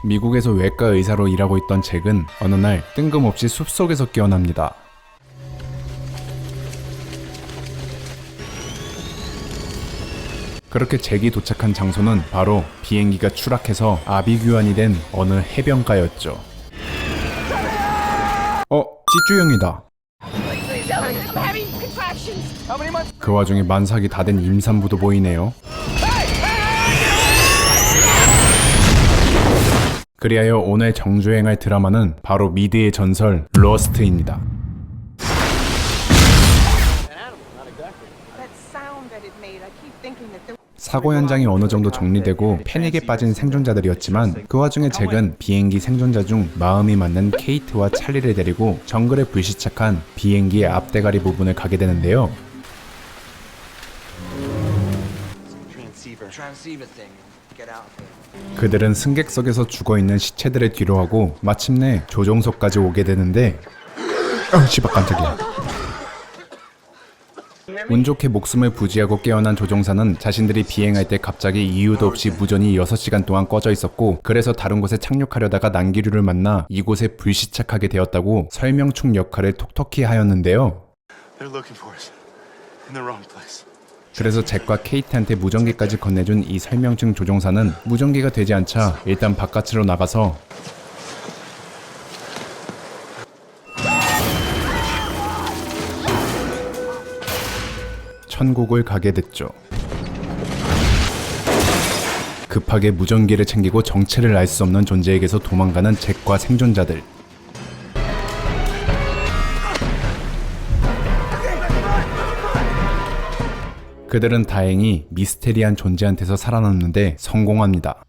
미국에서 외과 의사로 일하고 있던 잭은 어느 날 뜬금없이 숲속에서 깨어납니다. 그렇게 잭이 도착한 장소는 바로 비행기가 추락해서 아비규환이 된 어느 해변가였죠. 찌쭈형이다. 그 와중에 만삭이 다 된 임산부도 보이네요. 그리하여 오늘 정주행할 드라마는 바로 미드의 전설 러스트입니다. 사고 현장이 어느 정도 정리되고 패닉에 빠진 생존자들이었지만 그 와중에 잭은 비행기 생존자 중 마음이 맞는 케이트와 찰리를 데리고 정글에 불시착한 비행기의 앞대가리 부분을 가게 되는데요. 그들은 승객석에서 죽어있는 시체들을 뒤로하고 마침내 조종석까지 오게 되는데 씨발 깜짝이야. 운 좋게 목숨을 부지하고 깨어난 조종사는 자신들이 비행할 때 갑자기 이유도 없이 무전이 6시간 동안 꺼져 있었고 그래서 다른 곳에 착륙하려다가 난기류를 만나 이곳에 불시착하게 되었다고 설명충 역할을 톡톡히 하였는데요. 그래서 잭과 케이트한테 무전기까지 건네준 이 설명충 조종사는 무전기가 되지 않자 일단 바깥으로 나가서 천국을 가게 됐죠. 급하게 무전기를 챙기고 정체를 알 수 없는 존재에게서 도망가는 잭과 생존자들. 그들은 다행히 미스테리한 존재한테서 살아남는데 성공합니다.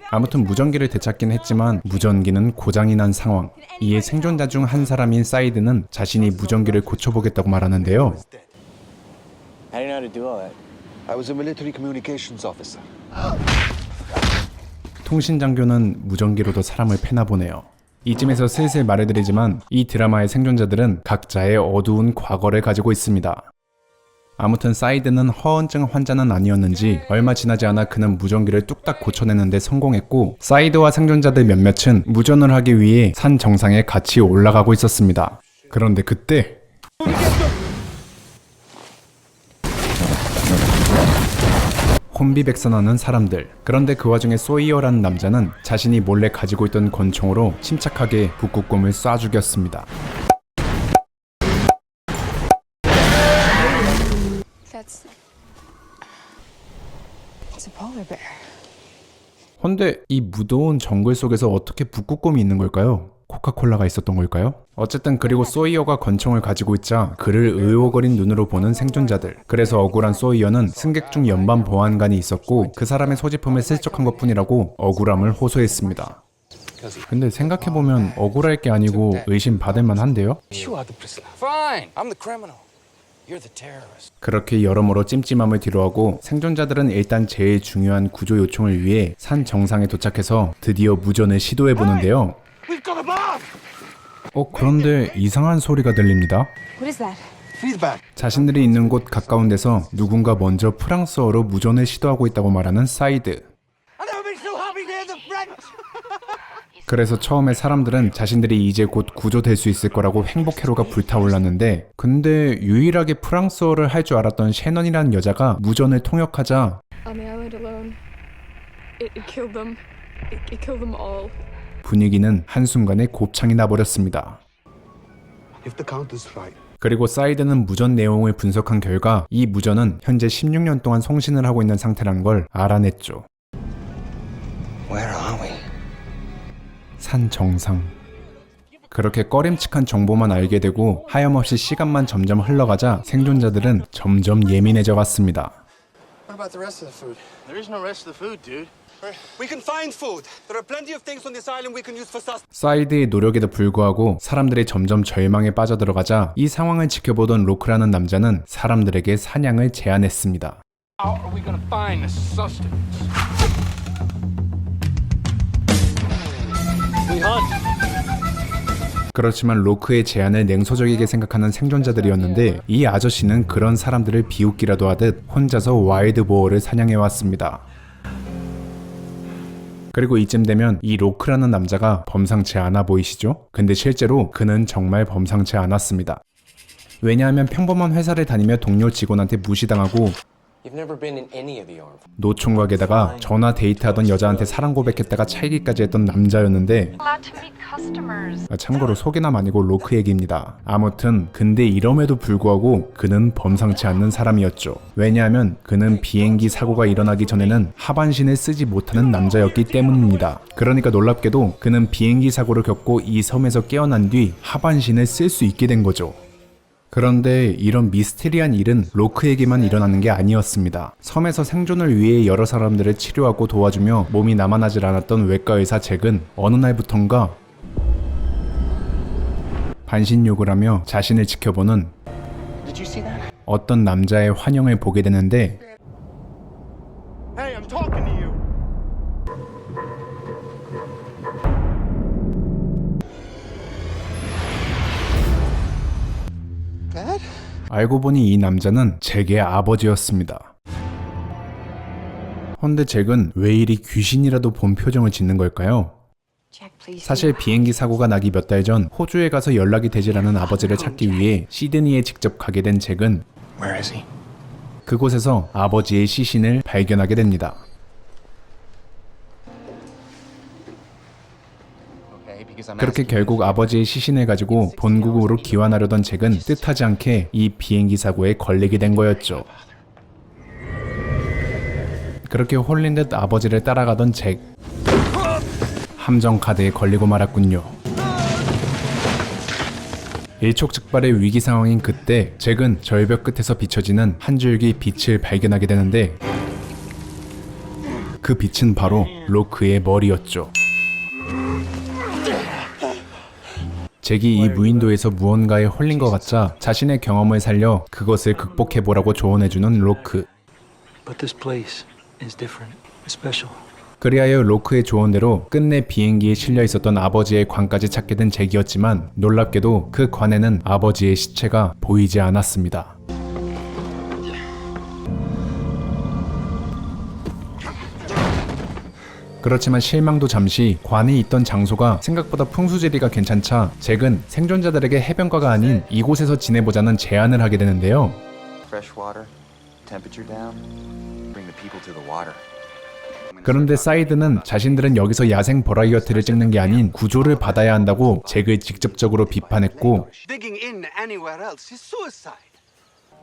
아무튼 무전기를 되찾긴 했지만 무전기는 고장이 난 상황. 이에 생존자 중 한 사람인 사이드는 자신이 무전기를 고쳐보겠다고 말하는데요. 통신장교는 무전기로도 사람을 패나 보네요. 이쯤에서 슬슬 말해드리지만 이 드라마의 생존자들은 각자의 어두운 과거를 가지고 있습니다. 아무튼 사이드는 허언증 환자는 아니었는지 얼마 지나지 않아 그는 무전기를 뚝딱 고쳐내는데 성공했고 사이드와 생존자들 몇몇은 무전을 하기 위해 산 정상에 같이 올라가고 있었습니다. 그런데 그때 혼비백산하는 사람들. 그런데 그 와중에 소이어라는 남자는 자신이 몰래 가지고 있던 권총으로 침착하게 북극곰을 쏴 죽였습니다. 헌데 이 무더운 정글 속에서 어떻게 북극곰이 있는 걸까요? 코카콜라가 있었던 걸까요? 어쨌든 그리고 소이어가 권총을 가지고 있자 그를 의오거린 눈으로 보는 생존자들. 그래서 억울한 소이어는 승객 중 연방 보안관이 있었고 그 사람의 소지품을 슬쩍한 것뿐이라고 억울함을 호소했습니다. 근데 생각해보면 억울할 게 아니고 의심받을 만한데요? 그렇게 여러모로 찜찜함을 뒤로하고 생존자들은 일단 제일 중요한 구조 요청을 위해 산 정상에 도착해서 드디어 무전을 시도해보는데요. 그런데 이상한 소리가 들립니다. 자신들이 있는 곳 가까운 데서 누군가 먼저 프랑스어로 무전을 시도하고 있다고 말하는 사이드. 그래서 처음에 사람들은 자신들이 이제 곧 구조될 수 있을 거라고 행복회로가 불타올랐는데 근데 유일하게 프랑스어를 할 줄 알았던 셰넌이라는 여자가 무전을 통역하자 분위기는 한순간에 곱창이 나버렸습니다. 그리고 사이드는 무전 내용을 분석한 결과 이 무전은 현재 16년 동안 송신을 하고 있는 상태라는 걸 알아냈죠. 산 정상. 그렇게 꺼림칙한 정보만 알게 되고 하염없이 시간만 점점 흘러가자 생존자들은 점점 예민해져 갔습니다. 사이드의 노력에도 불구하고 사람들이 점점 절망에 빠져들어가자 이 상황을 지켜보던 로크라는 남자는 사람들에게 사냥을 제안했습니다. 그렇지만 로크의 제안을 냉소적이게 생각하는 생존자들이었는데 이 아저씨는 그런 사람들을 비웃기라도 하듯 혼자서 와일드 보어를 사냥해왔습니다. 그리고 이쯤 되면 이 로크라는 남자가 범상치 않아 보이시죠? 근데 실제로 그는 정말 범상치 않았습니다. 왜냐하면 평범한 회사를 다니며 동료 직원한테 무시당하고 노총각에다가 전화 데이트하던 여자한테 사랑 고백했다가 차이기까지 했던 남자였는데 참고로 소개남 아니고 로크 얘기입니다. 아무튼 근데 이럼에도 불구하고 그는 범상치 않는 사람이었죠. 왜냐하면 그는 비행기 사고가 일어나기 전에는 하반신을 쓰지 못하는 남자였기 때문입니다. 그러니까 놀랍게도 그는 비행기 사고를 겪고 이 섬에서 깨어난 뒤 하반신을 쓸 수 있게 된 거죠. 그런데 이런 미스테리한 일은 로크에게만 일어나는 게 아니었습니다. 섬에서 생존을 위해 여러 사람들을 치료하고 도와주며 몸이 남아나질 않았던 외과의사 잭은 어느 날부턴가 반신욕을 하며 자신을 지켜보는 어떤 남자의 환영을 보게 되는데 알고 보니 이 남자는 잭의 아버지였습니다. 헌데 잭은 왜 이리 귀신이라도 본 표정을 짓는 걸까요? 사실 비행기 사고가 나기 몇 달 전 호주에 가서 연락이 되질 않은 아버지를 찾기 위해 시드니에 직접 가게 된 잭은 그곳에서 아버지의 시신을 발견하게 됩니다. 그렇게 결국 아버지의 시신을 가지고 본국으로 귀환하려던 잭은 뜻하지 않게 이 비행기 사고에 걸리게 된 거였죠. 그렇게 홀린 듯 아버지를 따라가던 잭, 함정 카드에 걸리고 말았군요. 일촉즉발의 위기 상황인 그때 잭은 절벽 끝에서 비춰지는 한 줄기 빛을 발견하게 되는데 그 빛은 바로 로크의 머리였죠. 잭이 이 무인도에서 무언가에 홀린 것 같자 자신의 경험을 살려 그것을 극복해보라고 조언해주는 로크. 그리하여 로크의 조언대로 끝내 비행기에 실려 있었던 아버지의 관까지 찾게 된 잭이었지만 놀랍게도 그 관에는 아버지의 시체가 보이지 않았습니다. 그렇지만 실망도 잠시 관이 있던 장소가 생각보다 풍수지리가 괜찮자 잭은 생존자들에게 해변가가 아닌 이곳에서 지내보자는 제안을 하게 되는데요. 그런데 사이드는 자신들은 여기서 야생 버라이어티를 찍는 게 아닌 구조를 받아야 한다고 잭을 직접적으로 비판했고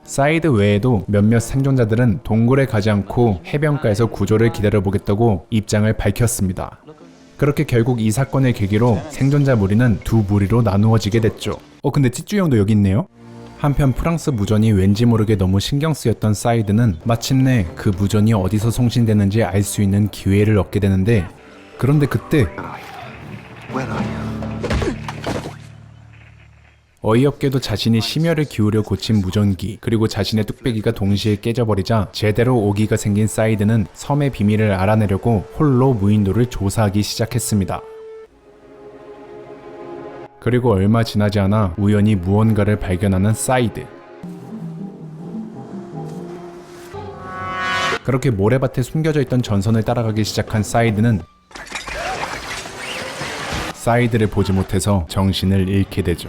사이드 외에도 몇몇 생존자들은 동굴에 가지 않고 해변가에서 구조를 기다려보겠다고 입장을 밝혔습니다. 그렇게 결국 이 사건을 계기로 생존자 무리는 두 무리로 나누어지게 됐죠. 근데 찌쭈 형도 여기 있네요? 한편 프랑스 무전이 왠지 모르게 너무 신경 쓰였던 사이드는 마침내 그 무전이 어디서 송신되는지 알 수 있는 기회를 얻게 되는데 그런데 그때 어이없게도 자신이 심혈을 기울여 고친 무전기 그리고 자신의 뚝배기가 동시에 깨져버리자 제대로 오기가 생긴 사이드는 섬의 비밀을 알아내려고 홀로 무인도를 조사하기 시작했습니다. 그리고 얼마 지나지 않아 우연히 무언가를 발견하는 사이드. 그렇게 모래밭에 숨겨져 있던 전선을 따라가기 시작한 사이드는 사이드를 보지 못해서 정신을 잃게 되죠.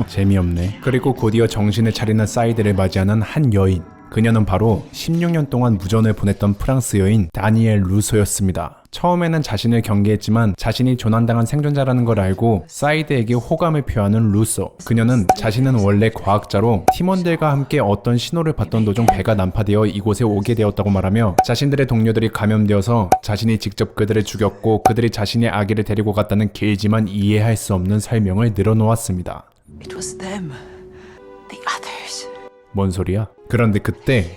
재미없네. 그리고 곧이어 정신을 차리는 사이드를 맞이하는 한 여인. 그녀는 바로 16년 동안 무전을 보냈던 프랑스 여인 다니엘 루소였습니다. 처음에는 자신을 경계했지만 자신이 조난당한 생존자라는 걸 알고 사이드에게 호감을 표하는 루소. 그녀는 자신은 원래 과학자로 팀원들과 함께 어떤 신호를 받던 도중 배가 난파되어 이곳에 오게 되었다고 말하며 자신들의 동료들이 감염되어서 자신이 직접 그들을 죽였고 그들이 자신의 아기를 데리고 갔다는 길지만 이해할 수 없는 설명을 늘어놓았습니다. It was them. The others. 뭔 소리야? 그런데 그때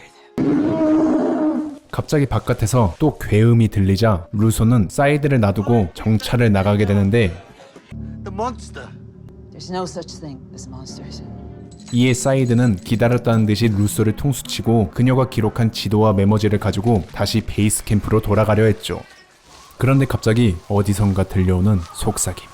갑자기 바깥에서 또 괴음이 들리자 루소는 사이드를 놔두고 정찰을 나가게 되는데 There's no such thing as monsters. 이에 사이드는 기다렸다는 듯이 루소를 통수치고 그녀가 기록한 지도와 메모지를 가지고 다시 베이스 캠프로 돌아가려 했죠. 그런데 갑자기 어디선가 들려오는 속삭임.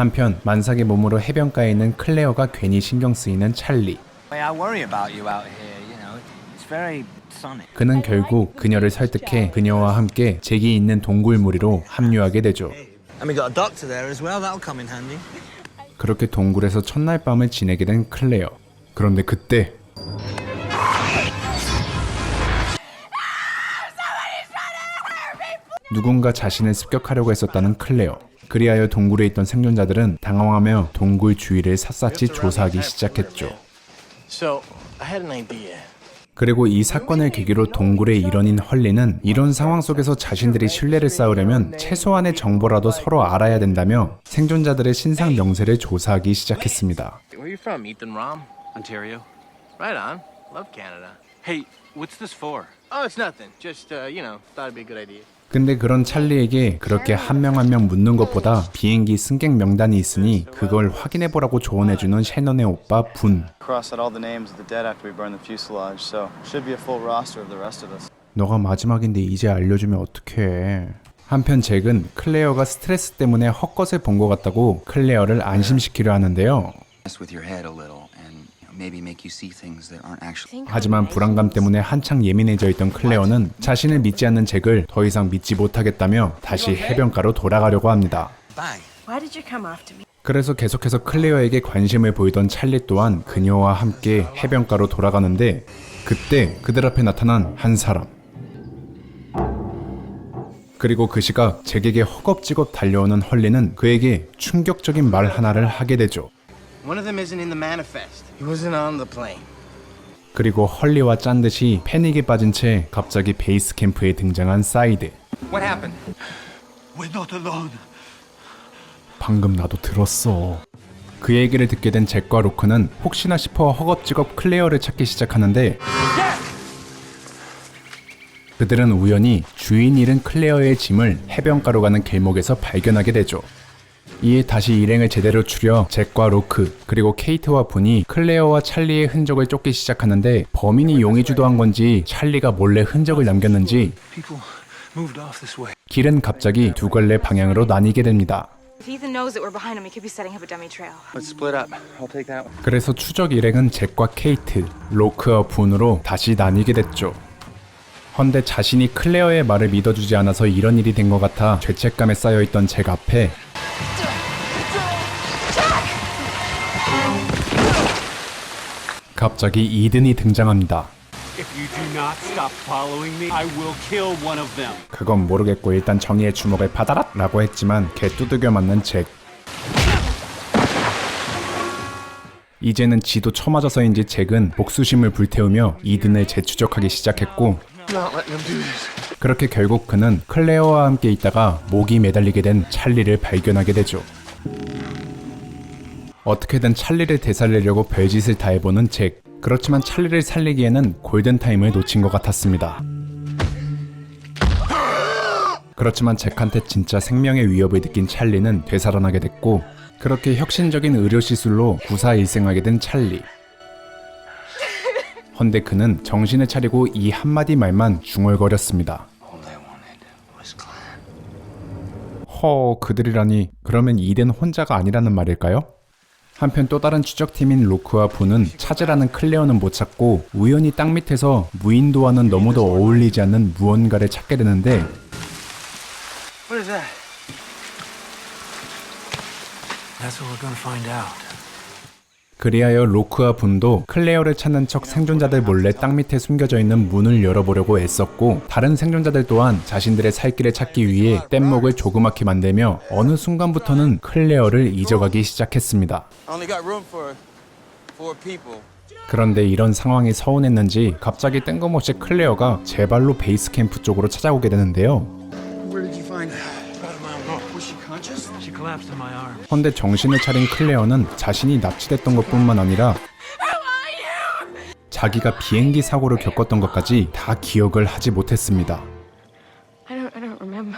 한편 만삭의 몸으로 해변가에 있는 클레어가 괜히 신경 쓰이는 찰리. I worry about you out here, you know. It's very sunny. 그는 결국 그녀를 설득해 그녀와 함께 잭이 있는 동굴무리로 합류하게 되죠. And we got a doctor there as well. That'll come in handy. 그렇게 동굴에서 첫날 밤을 지내게 된 클레어. 그런데 그때 누군가 자신을 습격하려고 했었다는 클레어. 그리하여 동굴에 있던 생존자들은 당황하며 동굴 주위를 샅샅이 조사하기 시작했죠. So, I had an idea. 그리고 이 사건을 계기로 동굴의 일원인 헐리는 이런 상황 속에서 자신들이 신뢰를 쌓으려면 최소한의 정보라도 서로 알아야 된다며 생존자들의 신상 명세를 조사하기 시작했습니다. Where you from, Ethan Rom? Ontario. Right on. Love Canada. Hey, what's this for? Oh, it's nothing. Just, thought it'd be a good idea. 근데 그런 찰리에게 그렇게 한 명 한 명 묻는 것보다 비행기 승객 명단이 있으니 그걸 확인해보라고 조언해주는 셰넌의 오빠 분. Cross out all the names of the dead after we burn the fuselage, so should be a full roster of the rest of us. 너가 마지막인데 이제 알려주면 어떡해. 한편 잭은 클레어가 스트레스 때문에 헛것을 본 것 같다고 클레어를 안심시키려 하는데요. Mess with your head a little and maybe make you see things that aren't actually. 하지만 불안감 때문에 한창 예민해져 있던 클레어는 자신을 믿지 않는 잭을 더 이상 믿지 못하겠다며 다시 해변가로 돌아가려고 합니다. Bang. Why did you come after me? 그래서 계속해서 클레어에게 관심을 보이던 찰리 또한 그녀와 함께 해변가로 돌아가는데 그때 그들 앞에 나타난 한 사람. 그리고 그 시각 잭에게 허겁지겁 달려오는 헐리는 그에게 충격적인 말 하나를 하게 되죠. One of them isn't in the manifest. He wasn't on the plane. 그리고 헐리와 짠 듯이 패닉에 빠진 채 갑자기 베이스 캠프에 등장한 사이드. What happened? We're not alone. 방금 나도 들었어. 그 얘기를 듣게 된 잭과 로크는 혹시나 싶어 허겁지겁 클레어를 찾기 시작하는데 그들은 우연히 주인 잃은 클레어의 짐을 해변가로 가는 길목에서 발견하게 되죠. 이에 다시 일행을 제대로 추려 잭과 로크 그리고 케이트와 분이 클레어와 찰리의 흔적을 쫓기 시작하는데 범인이 용의 주도한 건지 찰리가 몰래 흔적을 남겼는지 People moved off this way. 길은 갑자기 두 갈래 방향으로 나뉘게 됩니다. If Ethan knows that we're behind him, he could be setting up a dummy trail. Let's split up. I'll take that one. 그래서 추적 일행은 잭과 케이트, 로크와 분으로 다시 나뉘게 됐죠. 헌데 자신이 클레어의 말을 믿어주지 않아서 이런 일이 된 것 같아 죄책감에 쌓여있던 잭 앞에 갑자기 이든이 등장합니다. If you do not stop following me, I will kill one of them. 그건 모르겠고 일단 정의의 주먹을 받아라! 라고 했지만 개 두들겨 맞는 잭. 이제는 지도 처맞아서인지 잭은 복수심을 불태우며 이든을 재추적하기 시작했고 Not letting him do this. 그렇게 결국 그는 클레어와 함께 있다가 목이 매달리게 된 찰리를 발견하게 되죠. 어떻게든 찰리를 되살리려고 별짓을 다해보는 잭. 그렇지만 찰리를 살리기에는 골든타임을 놓친 것 같았습니다. 그렇지만 잭한테 진짜 생명의 위협을 느낀 찰리는 되살아나게 됐고 그렇게 혁신적인 의료시술로 구사일생하게 된 찰리. 헌데 그는 정신을 차리고 이 한마디 말만 중얼거렸습니다. All they wanted was Clan. 그들이라니 그러면 이덴 혼자가 아니라는 말일까요? 한편 또 다른 추적팀인 로크와 분은 찾으라는 클레어는 못 찾고 우연히 땅 밑에서 무인도와는 너무도 어울리지 않는 무언가를 찾게 되는데 What is that? That's what we're gonna find out. 그리하여 로크와 분도 클레어를 찾는 척 생존자들 몰래 땅 밑에 숨겨져 있는 문을 열어보려고 애썼고 다른 생존자들 또한 자신들의 살 길을 찾기 위해 뗏목을 조그맣게 만들며 어느 순간부터는 클레어를 잊어가기 시작했습니다. Only got room for 4 people. 그런데 이런 상황이 서운했는지 갑자기 뜬금없이 클레어가 제 발로 베이스 캠프 쪽으로 찾아오게 되는데요. Where did you find her? About a mile north. Was she conscious? She collapsed in my arm. 헌데 정신을 차린 클레어는 자신이 납치됐던 것뿐만 아니라 자기가 비행기 사고를 겪었던 것까지 다 기억을 하지 못했습니다. I don't remember.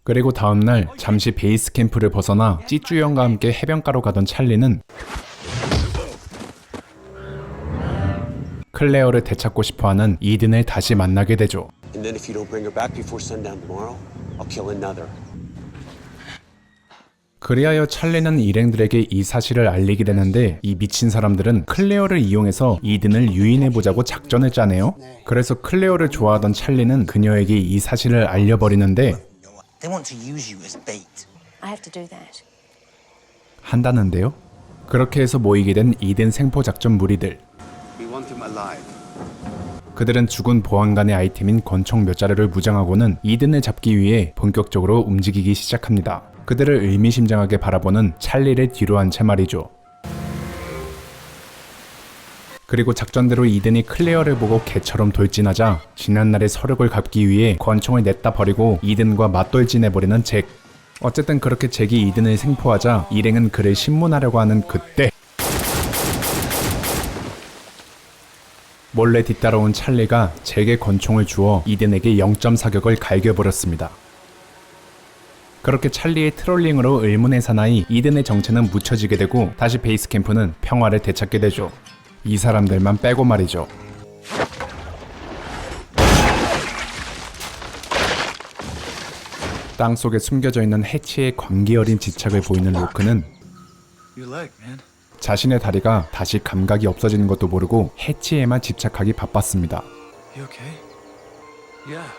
그리고 다음날 잠시 베이스 캠프를 벗어나 찌쭈형과 함께 해변가로 가던 찰리는 클레어를 되찾고 싶어하는 이든을 다시 만나게 되죠. And then if you don't bring her back before sundown tomorrow, I'll kill another. 그리하여 찰리는 일행들에게 이 사실을 알리게 되는데 이 미친 사람들은 클레어를 이용해서 이든을 유인해보자고 작전을 짜네요. 그래서 클레어를 좋아하던 찰리는 그녀에게 이 사실을 알려버리는데 They want to use you as bait. I have to do that. 한다는데요. 그렇게 해서 모이게 된 이든 생포 작전 무리들. We want him alive. 그들은 죽은 보안관의 아이템인 권총 몇 자루를 무장하고는 이든을 잡기 위해 본격적으로 움직이기 시작합니다. 그들을 의미심장하게 바라보는 찰리를 뒤로 한 채 말이죠. 그리고 작전대로 이든이 클레어를 보고 개처럼 돌진하자 지난날의 서력을 갚기 위해 권총을 냈다 버리고 이든과 맞돌진해버리는 잭. 어쨌든 그렇게 잭이 이든을 생포하자 일행은 그를 신문하려고 하는 그때 몰래 뒤따라온 찰리가 잭의 권총을 주어 이든에게 0점 사격을 갈겨버렸습니다. 그렇게 찰리의 트롤링으로 의문의 사나이 이든의 정체는 묻혀지게 되고 다시 베이스 캠프는 평화를 되찾게 되죠. 이 사람들만 빼고 말이죠. 땅속에 숨겨져 있는 해치의 광기 어린 지착을 보이는 로크는 Your leg, man. 자신의 다리가 다시 감각이 없어지는 것도 모르고 해치에만 집착하기 바빴습니다. You okay? Yeah.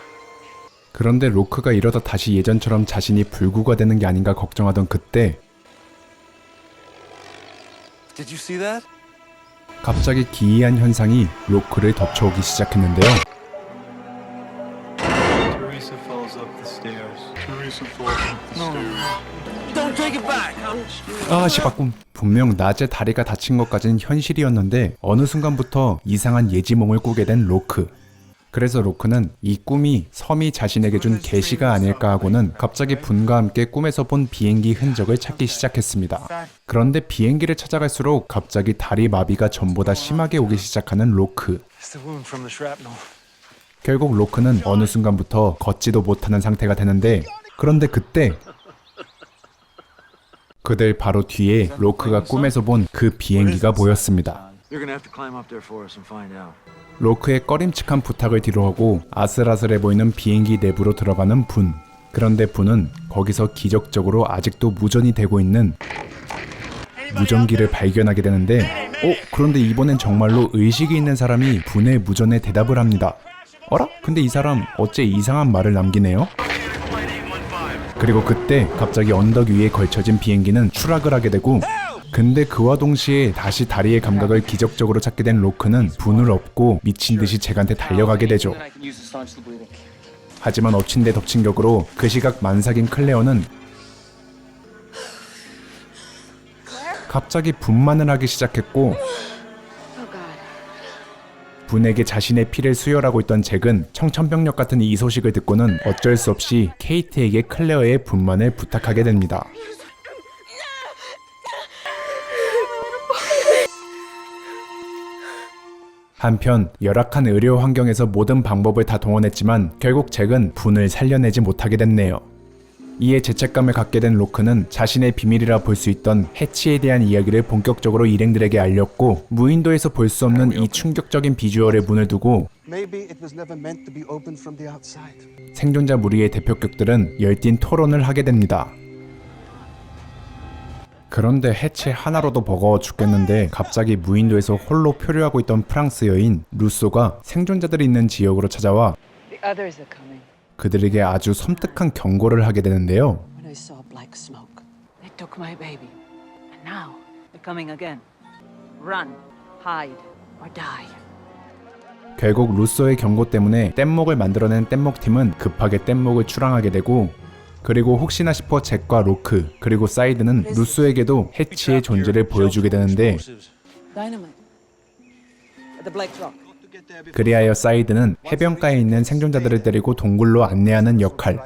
그런데 로크가 이러다 다시 예전처럼 자신이 불구가 되는 게 아닌가 걱정하던 그때 Did you see that? 갑자기 기이한 현상이 로크를 덮쳐오기 시작했는데요. Teresa falls up the stairs. Teresa falls up the stairs. Don't take it back. 아 시바꿈. 분명 낮에 다리가 다친 것까지는 현실이었는데 어느 순간부터 이상한 예지몽을 꾸게 된 로크. 그래서 로크는 이 꿈이 섬이 자신에게 준 계시가 아닐까 하고는 갑자기 분과 함께 꿈에서 본 비행기 흔적을 찾기 시작했습니다. 그런데 비행기를 찾아갈수록 갑자기 다리 마비가 전보다 심하게 오기 시작하는 로크. It's the wound from the shrapnel. 결국 로크는 어느 순간부터 걷지도 못하는 상태가 되는데 그런데 그때 그들 바로 뒤에 로크가 꿈에서 본 그 비행기가 보였습니다. You're gonna have to climb up there for us and find out. 로크의 꺼림칙한 부탁을 뒤로하고 아슬아슬해 보이는 비행기 내부로 들어가는 분. 그런데 분은 거기서 기적적으로 아직도 무전이 되고 있는 무전기를 발견하게 되는데 그런데 이번엔 정말로 의식이 있는 사람이 분의 무전에 대답을 합니다. 어라? 근데 이 사람 어째 이상한 말을 남기네요? 그리고 그때 갑자기 언덕 위에 걸쳐진 비행기는 추락을 하게 되고 근데 그와 동시에 다시 다리의 감각을 기적적으로 찾게 된 로크는 분을 업고 미친 듯이 잭한테 달려가게 되죠. 하지만 엎친 데 덮친 격으로 그 시각 만삭인 클레어는 갑자기 분만을 하기 시작했고 Oh God. 분에게 자신의 피를 수혈하고 있던 잭은 청천벽력 같은 이 소식을 듣고는 어쩔 수 없이 케이트에게 클레어의 분만을 부탁하게 됩니다. 한편 열악한 의료 환경에서 모든 방법을 다 동원했지만 결국 잭은 분을 살려내지 못하게 됐네요. 이에 죄책감을 갖게 된 로크는 자신의 비밀이라 볼 수 있던 해치에 대한 이야기를 본격적으로 일행들에게 알렸고 무인도에서 볼 수 없는 이 충격적인 비주얼의 문을 두고 생존자 무리의 대표격들은 열띤 토론을 하게 됩니다. 그런데 해치 하나로도 버거워 죽겠는데 갑자기 무인도에서 홀로 표류하고 있던 프랑스 여인 루소가 생존자들이 있는 지역으로 찾아와 The others are coming. 그들에게 아주 섬뜩한 경고를 하게 되는데요. When I saw black smoke, they took my baby. And now they're coming again. Run, hide, or die. 결국 루소의 경고 때문에 뗏목을 만들어낸 뗏목팀은 급하게 뗏목을 출항하게 되고 그리고 혹시나 싶어 잭과 로크 그리고 사이드는 루소에게도 해치의 존재를 보여주게 되는데 Dynamite. At the black truck. 그리하여 사이드는 해변가에 있는 생존자들을 데리고 동굴로 안내하는 역할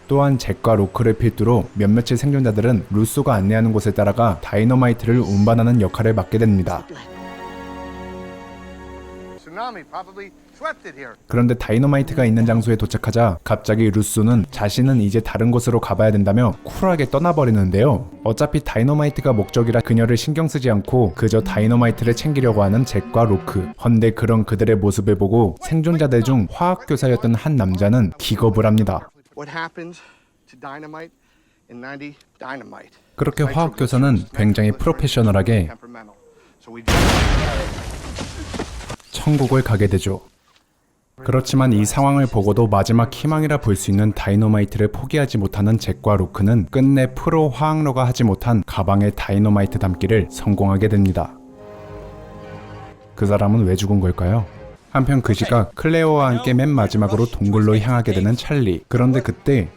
또한 잭과 로크를 필두로 몇몇의 생존자들은 루소가 안내하는 곳에 따라가 다이너마이트를 운반하는 역할을 맡게 됩니다. 그런데 다이너마이트가 있는 장소에 도착하자 갑자기 루소는 자신은 이제 다른 곳으로 가봐야 된다며 쿨하게 떠나버리는데요. 어차피 다이너마이트가 목적이라 그녀를 신경 쓰지 않고 그저 다이너마이트를 챙기려고 하는 잭과 로크. 헌데 그런 그들의 모습을 보고 생존자들 중 화학교사였던 한 남자는 기겁을 합니다. What happened to Dynamite In 90, dynamite. 그렇게 화학 교사는 굉장히 프로페셔널하게 Temperamental. So we 천국을 가게 되죠. 그렇지만 이 상황을 보고도 마지막 희망이라 볼 수 있는 다이너마이트를 포기하지 못하는 잭과 로크는 끝내 프로 화학러가 하지 못한 가방에 다이너마이트 담기를 성공하게 됩니다. 그 사람은 왜 죽은 걸까요? 한편 그 시각 클레어와 함께 맨 마지막으로 동굴로 향하게 되는 찰리. 그런데 그때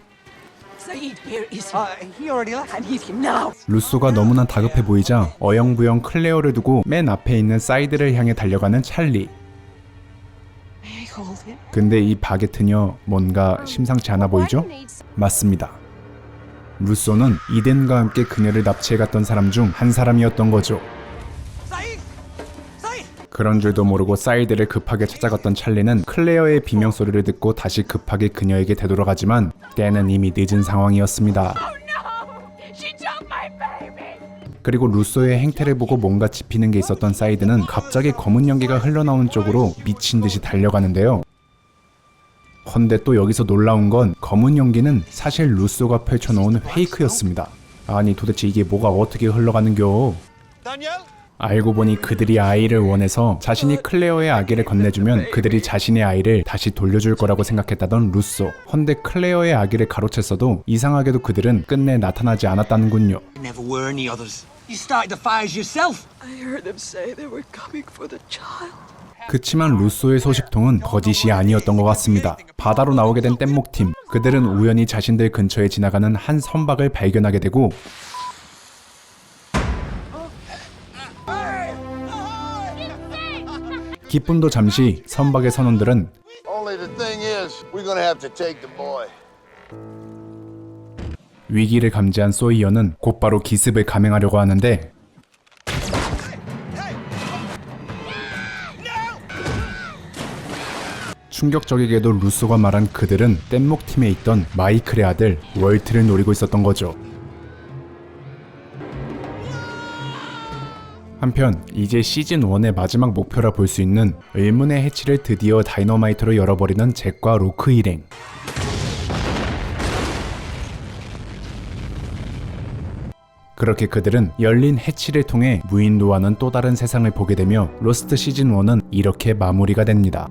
Saeed, here is he already left. I need him now. 루소가 너무나 다급해 보이자 어영부영 클레어를 두고 맨 앞에 있는 사이드를 향해 달려가는 찰리. May I hold him? 근데 이 바게트녀 뭔가 심상치 않아 보이죠? 맞습니다. 루소는 이덴과 함께 그녀를 납치해 갔던 사람 중 한 사람이었던 거죠. 그런 줄도 모르고 사이드를 급하게 찾아갔던 찰리는 클레어의 비명소리를 듣고 다시 급하게 그녀에게 되돌아가지만 때는 이미 늦은 상황이었습니다. 그리고 루소의 행태를 보고 뭔가 짚히는 게 있었던 사이드는 갑자기 검은 연기가 흘러나오는 쪽으로 미친 듯이 달려가는데요. 헌데 또 여기서 놀라운 건 검은 연기는 사실 루소가 펼쳐놓은 페이크였습니다. 아니 도대체 이게 뭐가 어떻게 흘러가는겨? 알고 보니 그들이 아이를 원해서 자신이 클레어의 아기를 건네주면 그들이 자신의 아이를 다시 돌려줄 거라고 생각했다던 루소. 헌데 클레어의 아기를 가로챘어도 이상하게도 그들은 끝내 나타나지 않았다는군요. Never were any others. You started the fires yourself. I heard them say they were coming for the child. 그치만 루소의 소식통은 거짓이 아니었던 것 같습니다. 바다로 나오게 된 뗏목팀. 그들은 우연히 자신들 근처에 지나가는 한 선박을 발견하게 되고 기쁨도 잠시 선박의 선원들은 Only the thing is, we're gonna have to take the boy. 위기를 감지한 소이어는 곧바로 기습을 감행하려고 하는데 충격적이게도 루소가 말한 그들은 뗏목팀에 있던 마이클의 아들 월트를 노리고 있었던 거죠. 한편 이제 시즌1의 마지막 목표라 볼 수 있는 의문의 해치를 드디어 다이너마이트로 열어버리는 잭과 로크 일행. 그렇게 그들은 열린 해치를 통해 무인도와는 또 다른 세상을 보게 되며 로스트 시즌1은 이렇게 마무리가 됩니다.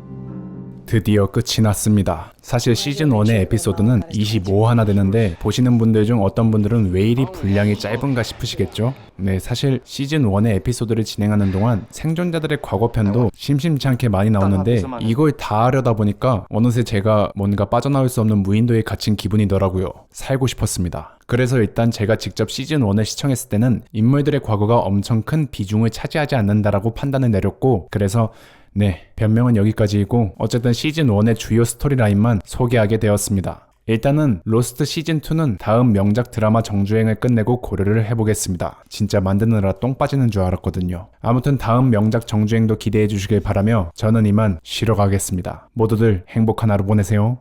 드디어 끝이 났습니다. 사실 시즌1의 에피소드는 25화나 되는데 보시는 분들 중 어떤 분들은 왜 이리 분량이 짧은가 싶으시겠죠? 네, 사실 시즌1의 에피소드를 진행하는 동안 생존자들의 과거편도 심심치 않게 많이 나오는데 이걸 다 하려다 보니까 어느새 제가 뭔가 빠져나올 수 없는 무인도에 갇힌 기분이더라고요. 살고 싶었습니다. 그래서 일단 제가 직접 시즌1을 시청했을 때는 인물들의 과거가 엄청 큰 비중을 차지하지 않는다라고 판단을 내렸고 그래서 네, 변명은 여기까지이고 어쨌든 시즌1의 주요 스토리라인만 소개하게 되었습니다. 일단은 로스트 시즌2는 다음 명작 드라마 정주행을 끝내고 고려를 해보겠습니다. 진짜 만드느라 똥 빠지는 줄 알았거든요. 아무튼 다음 명작 정주행도 기대해 주시길 바라며 저는 이만 쉬러 가겠습니다. 모두들 행복한 하루 보내세요.